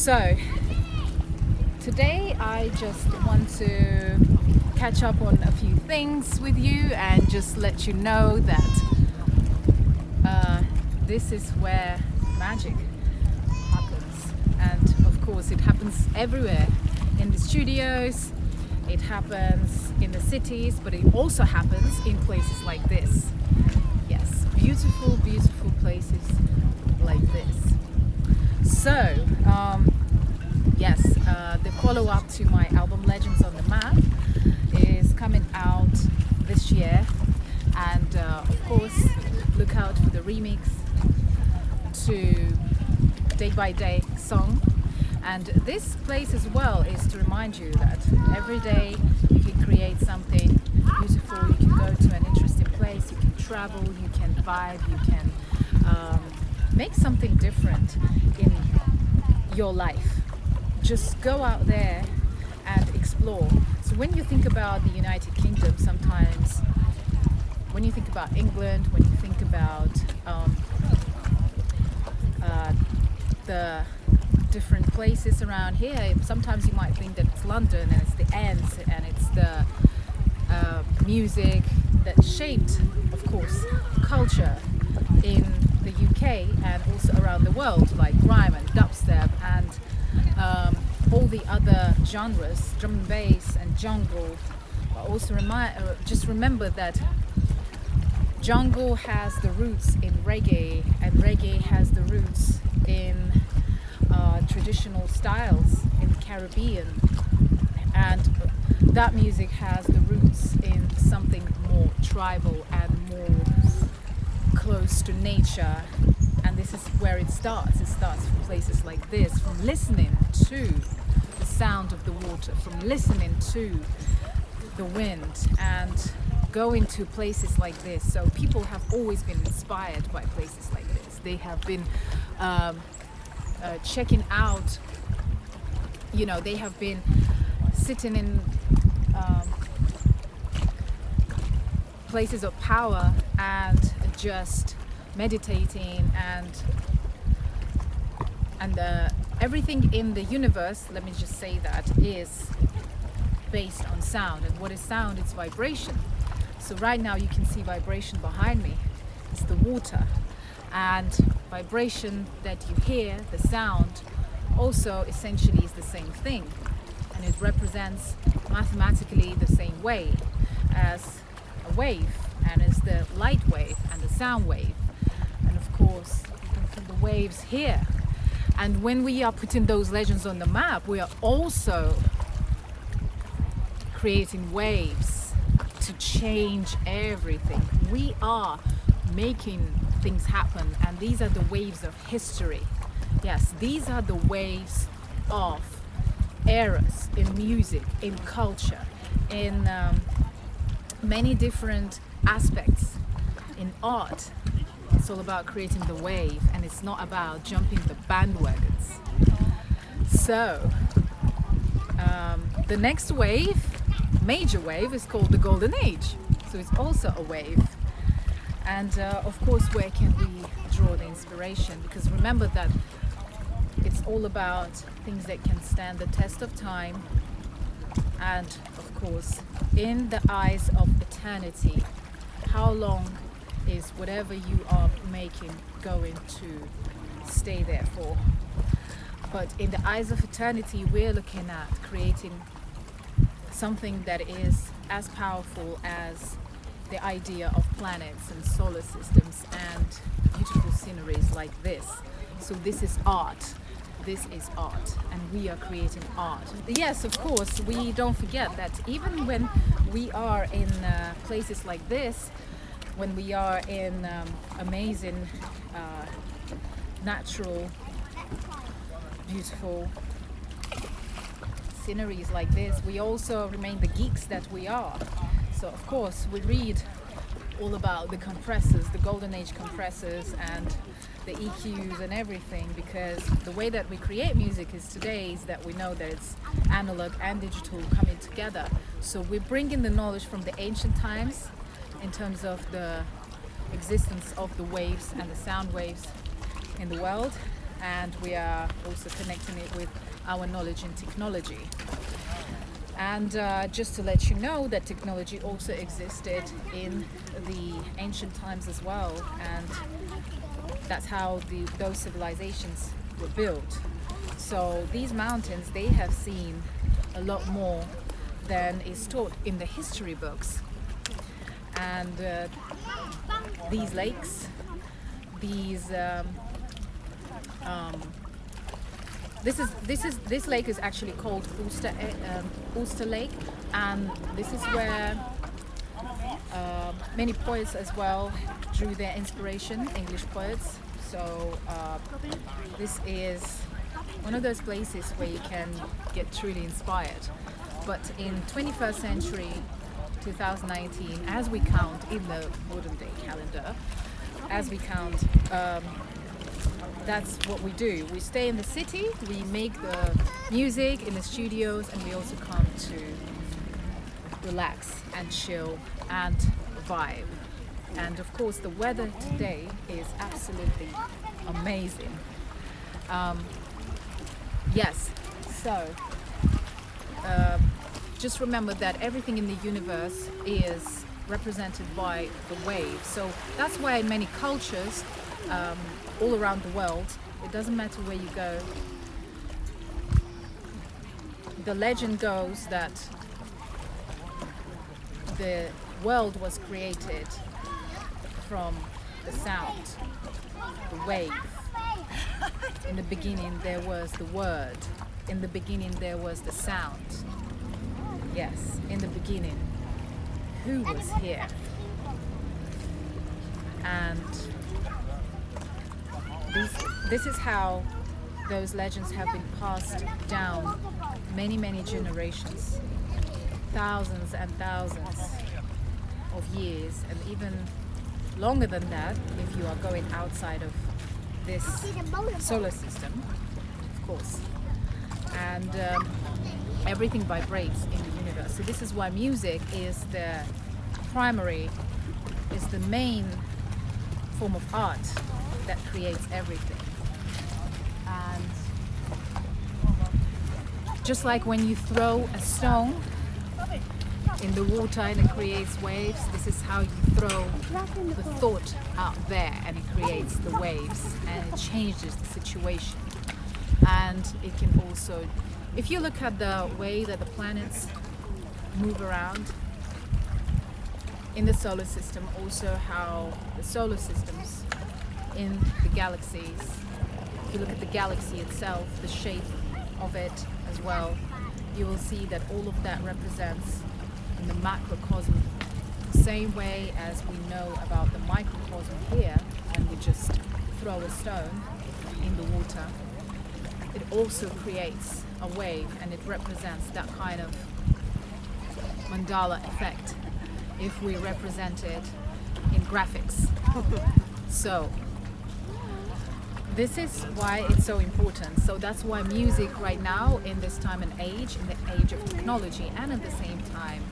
So today I just want to catch up on a few things with you and just let you know that this is where magic happens. And of course it happens everywhere, in the studios, it happens in the cities, but it also happens in places like this. Yes, beautiful, beautiful places like this. So, yes, the follow-up to my album Legends on the Map is coming out this year, and of course look out for the remix to Day by Day song. And this place as well is to remind you that every day you can create something beautiful, you can go to an interesting place, you can travel, you can vibe, you can make something different in your life. Just go out there and explore. So when you think about the United Kingdom, sometimes when you think about England, when you think about the different places around here, sometimes you might think that it's London and it's the ends and it's the music that shaped, of course, culture in the UK and also around the world, like grime and dubstep and all the other genres, drum and bass and jungle. But also just remember that jungle has the roots in reggae, and reggae has the roots in traditional styles in the Caribbean, and that music has the roots in something more tribal and more close to nature. And this is where it starts. It starts from places like this, from listening to the sound of the water, from listening to the wind, and going to places like this. So people have always been inspired by places like this. They have been checking out, they have been sitting in places of power and just meditating, and everything in the universe, let me just say that, is based on sound. And what is sound? It's vibration. So right now you can see vibration behind me. It's the water, and vibration that you hear, the sound, also essentially is the same thing, and it represents mathematically the same way as a wave, and as the light wave and the sound wave. And of course you can feel the waves here. And when we are putting those legends on the map, we are also creating waves to change everything. We are making things happen, and these are the waves of history. Yes, these are the waves of eras in music, in culture, in many different aspects. In art, it's all about creating the wave, and it's not about jumping the bandwagons. So the next wave, major wave, is called the Golden Age. So it's also a wave. And of course, where can we draw the inspiration? Because remember that it's all about things that can stand the test of time, and of course, in the eyes of eternity, how long is whatever you are making going to stay there for? But in the eyes of eternity, we're looking at creating something that is as powerful as the idea of planets and solar systems and beautiful sceneries like this. So this is art. This is art, and we are creating art. Yes, of course, we don't forget that even when we are in places like this, when we are in amazing, natural, beautiful sceneries like this, we also remain the geeks that we are. So of course we read all about the compressors, the Golden Age compressors, and the EQs and everything, because the way that we create music is today is that we know that it's analog and digital coming together. So we're bringing the knowledge from the ancient times in terms of the existence of the waves and the sound waves in the world, and we are also connecting it with our knowledge in technology. And just to let you know that technology also existed in the ancient times as well, and that's how those civilizations were built. So these mountains, they have seen a lot more than is taught in the history books. And these lakes, this lake is actually called Ulster Lake, and this is where many poets as well drew their inspiration, English poets. So this is one of those places where you can get truly inspired. But in 21st century, 2019, as we count in the modern day calendar, as we count, that's what we do. We stay in the city, we make the music in the studios, and we also come to relax and chill and vibe. And of course, the weather today is absolutely amazing. Yes, so just remember that everything in the universe is represented by the wave. So that's why in many cultures all around the world, it doesn't matter where you go, the legend goes that the world was created from the sound, the wave. In the beginning there was the word. In the beginning there was the sound. Yes, in the beginning, who was here? And this is how those legends have been passed down many, many generations, thousands and thousands of years, and even longer than that if you are going outside of this solar system, of course. And everything vibrates in the universe. So this is why music is the primary, is the main form of art that creates everything. And just like when you throw a stone in the water and it creates waves, this is how you throw the thought out there and it creates the waves and it changes the situation. And it can also, if you look at the way that the planets move around in the solar system, also how the solar systems in the galaxies, if you look at the galaxy itself, the shape of it as well, you will see that all of that represents in the macrocosm, the same way as we know about the microcosm here, and we just throw a stone in the water. It also creates a wave, and it represents that kind of mandala effect if we represent it in graphics. So this is why it's so important. So that's why music right now, in this time and age, in the age of technology, and at the same time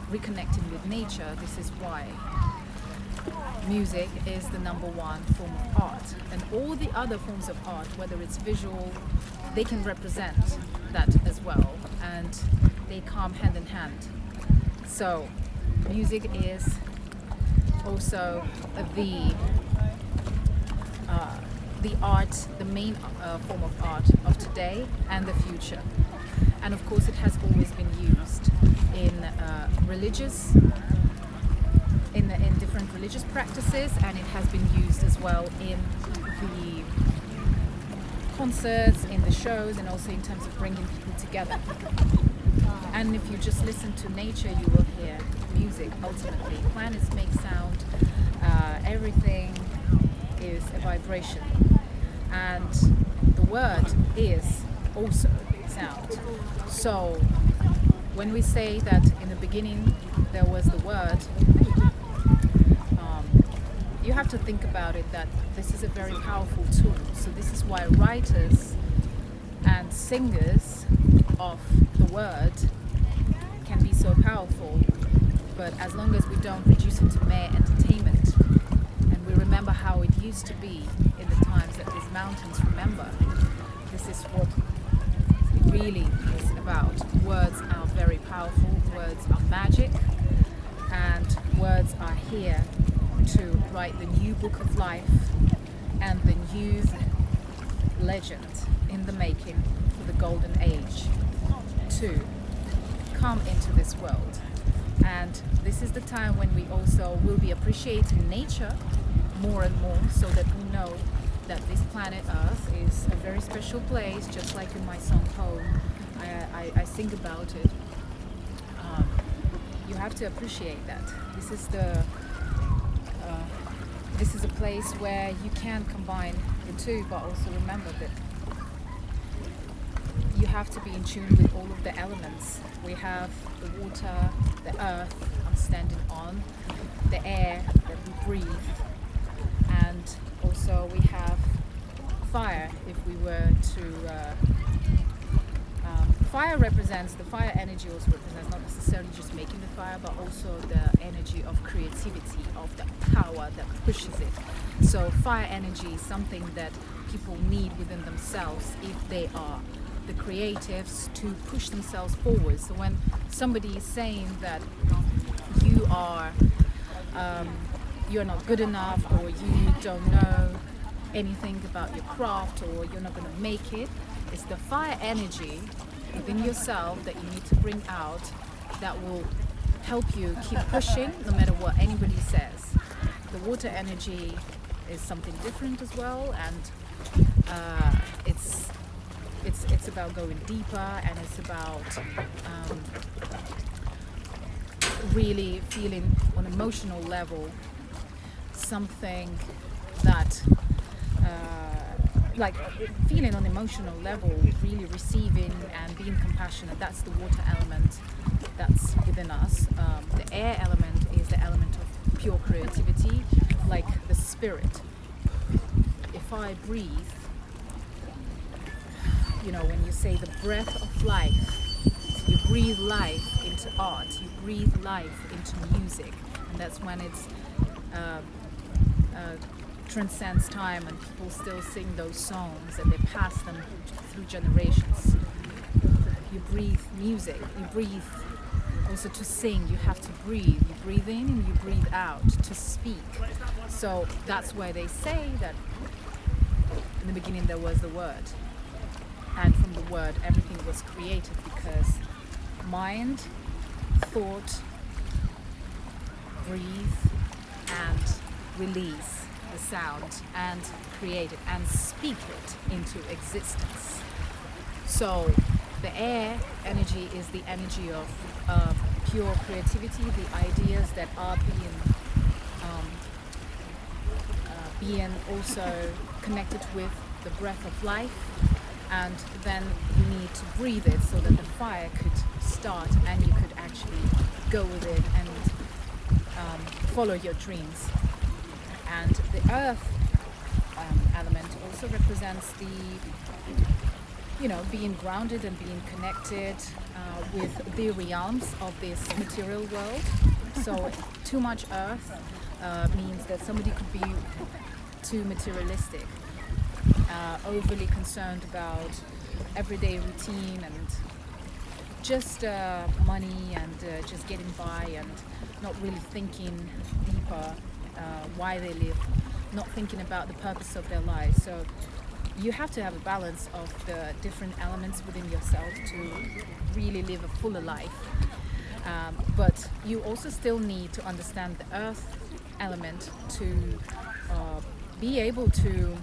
reconnecting with nature, this is why music is the number one form of art. And all the other forms of art, whether it's visual, they can represent that as well, and they come hand in hand. So music is also the art, the main form of art of today and the future. And of course it has always been used in in different religious practices, and it has been used as well in the concerts, in the shows, and also in terms of bringing people together. And if you just listen to nature, you will hear music ultimately. Planets make sound, everything is a vibration, and the word is also sound. So when we say that in the beginning there was the word, you have to think about it that this is a very powerful tool. So this is why writers and singers of the word can be so powerful. But as long as we don't reduce it to mere entertainment, and we remember how it used to be in the time times that these mountains remember. This is what it really is about. Words are very powerful, words are magic, and words are here to write the new book of life and the new legend in the making for the golden age to come into this world. And this is the time when we also will be appreciating nature more and more, so that we know that this planet Earth is a very special place, just like in my song Home. I sing about it. You have to appreciate that. This is a place where you can combine the two, but also remember that you have to be in tune with all of the elements. We have the water, the earth I'm standing on, the air that we breathe, and also we have fire. If we were to fire represents, the fire energy also represents not necessarily just making the fire, but also the energy of creativity, of the power that pushes it. So fire energy is something that people need within themselves if they are the creatives, to push themselves forward. So when somebody is saying that you're not good enough, or you don't know anything about your craft, or you're not going to make it, it's the fire energy within yourself that you need to bring out that will help you keep pushing no matter what anybody says. The water energy is something different as well, and it's about going deeper, and it's about really feeling on an emotional level something that like feeling on emotional level, really receiving and being compassionate. That's the water element that's within us. The air element is the element of pure creativity, like the spirit. If I breathe, when you say the breath of life, you breathe life into art, you breathe life into music, and that's when it's transcends time, and people still sing those songs and they pass them through generations. You breathe music, you breathe also to sing, you have to breathe. You breathe in and you breathe out to speak. So that's why they say that in the beginning there was the word, and from the word everything was created, because mind, thought, breathe and release the sound and create it and speak it into existence. So the air energy is the energy of pure creativity, the ideas that are being also connected with the breath of life, and then you need to breathe it so that the fire could start and you could actually go with it and follow your dreams. And the earth element also represents the, being grounded and being connected with the realms of this material world. So too much earth means that somebody could be too materialistic, overly concerned about everyday routine and just money and just getting by, and not really thinking deeper why they live, not thinking about the purpose of their lives. So you have to have a balance of the different elements within yourself to really live a fuller life. But you also still need to understand the earth element to be able to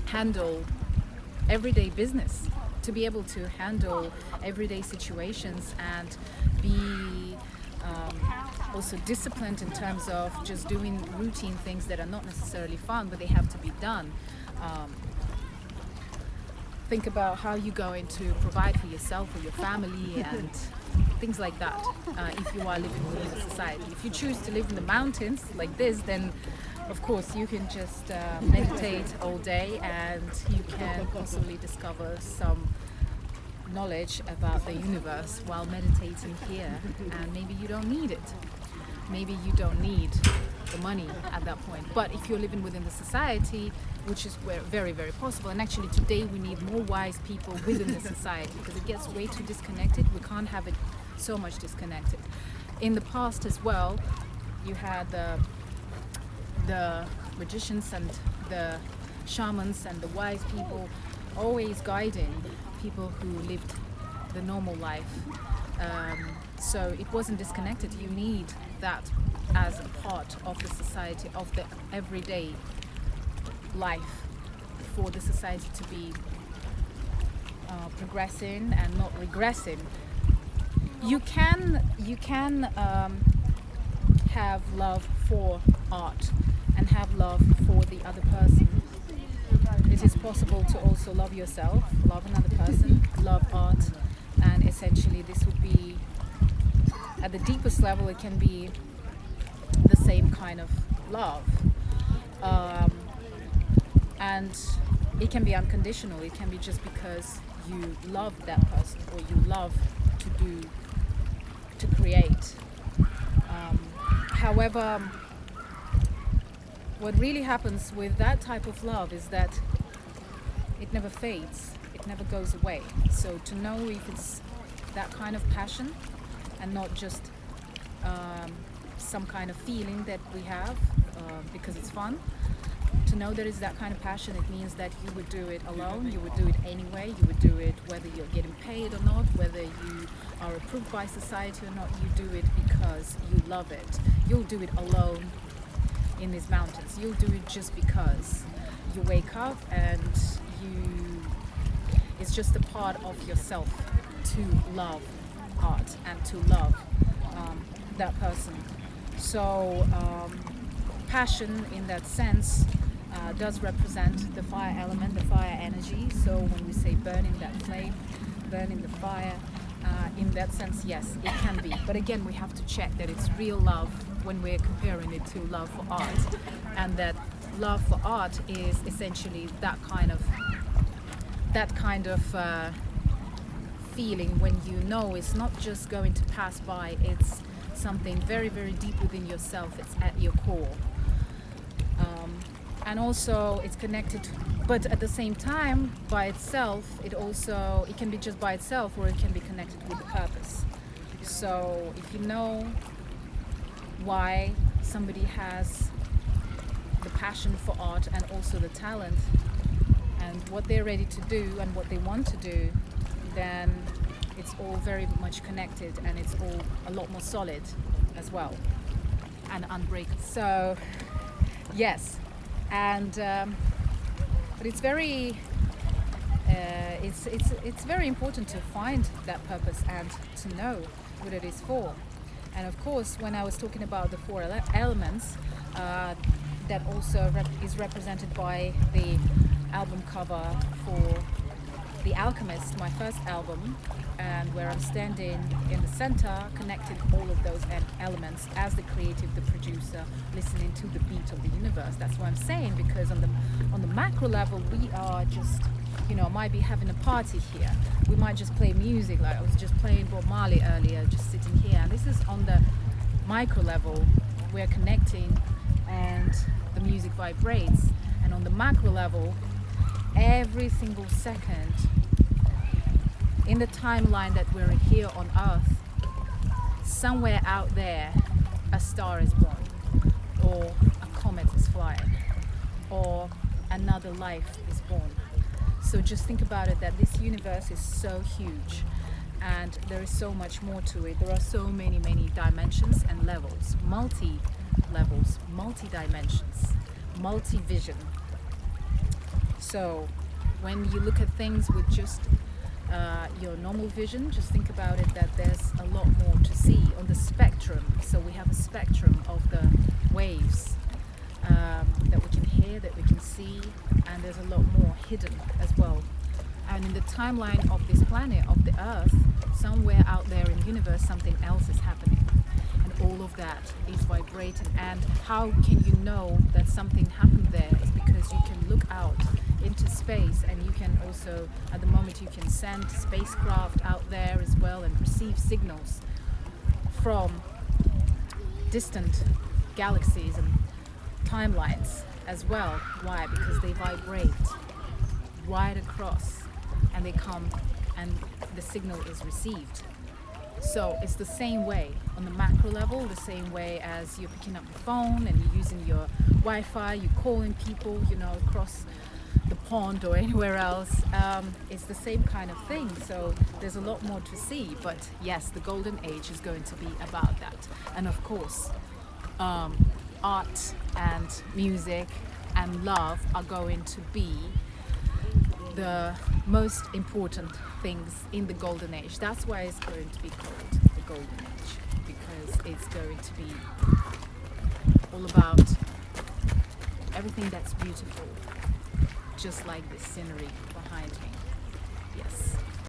handle everyday business, to be able to handle everyday situations, and be also disciplined in terms of just doing routine things that are not necessarily fun, but they have to be done. Think about how you're going to provide for yourself or your family and things like that, if you are living within a society. If you choose to live in the mountains like this, then of course you can just meditate all day, and you can possibly discover some knowledge about the universe while meditating here, and maybe you don't need it. Maybe you don't need the money at that point. But if you're living within the society, which is very, very possible. And actually today we need more wise people within the society, because it gets way too disconnected. We can't have it so much disconnected. In the past as well, you had the magicians and the shamans and the wise people always guiding people who lived the normal life. So it wasn't disconnected. You need that as a part of the society, of the everyday life, for the society to be progressing and not regressing. You can have love for art and have love for the other person. It is possible to also love yourself, love another person, love art, and essentially this would be, at the deepest level, it can be the same kind of love. And it can be unconditional. It can be just because you love that person, or you love to create. However, what really happens with that type of love is that it never fades, it never goes away. So to know if it's that kind of passion and not just some kind of feeling that we have because it's fun, to know there is that kind of passion, it means that you would do it alone, you would do it anyway, you would do it whether you're getting paid or not, whether you are approved by society or not, you do it because you love it. You'll do it alone in these mountains. You'll do it just because you wake up and it's just a part of yourself to love art and to love that person. So passion in that sense does represent the fire element, the fire energy. So when we say burning that flame, burning the fire, in that sense, yes, it can be. But again, we have to check that it's real love when we're comparing it to love for art, and that love for art is essentially that kind of feeling when you know it's not just going to pass by, it's something very, very deep within yourself, it's at your core. And also it's connected, but at the same time, by itself, it can be just by itself, or it can be connected with the purpose. So if you know why somebody has the passion for art and also the talent and what they're ready to do and what they want to do, then it's all very much connected, and it's all a lot more solid as well and unbreakable. So yes, and but it's very it's very important to find that purpose and to know what it is for. And of course, when I was talking about the four elements, that also is represented by the album cover for The Alchemist, my first album, and where I'm standing in the center, connecting all of those elements as the creative, the producer, listening to the beat of the universe. That's what I'm saying, because on the macro level, we are just, might be having a party here. We might just play music, like I was just playing Bob Marley earlier, just sitting here. And this is on the micro level, we're connecting and the music vibrates. And on the macro level, every single second in the timeline that we're in here on Earth, somewhere out there a star is born, or a comet is flying, or another life is born. So just think about it, that this universe is so huge and there is so much more to it. There are so many dimensions and levels, multi-levels, multi-dimensions, multi-vision. So when you look at things with just your normal vision, just think about it, that there's a lot more to see on the spectrum. So we have a spectrum of the waves that we can hear, that we can see, and there's a lot more hidden as well. And in the timeline of this planet, of the Earth, somewhere out there in the universe, something else is happening. And all of that is vibrating. And how can you know that something happened there? Is because you can look out into space, and you can also, at the moment, you can send spacecraft out there as well and receive signals from distant galaxies and timelines. as well. Why? Because they vibrate right across and they come and the signal is received. So it's the same way on the macro level, the same way as you're picking up the phone and you're using your Wi-Fi, you're calling people, across the pond or anywhere else. It's the same kind of thing. So there's a lot more to see. But yes, the golden age is going to be about that. And of course, art and music and love are going to be the most important things in the golden age. That's why it's going to be called the golden age, because it's going to be all about everything that's beautiful, just like this scenery behind me. Yes.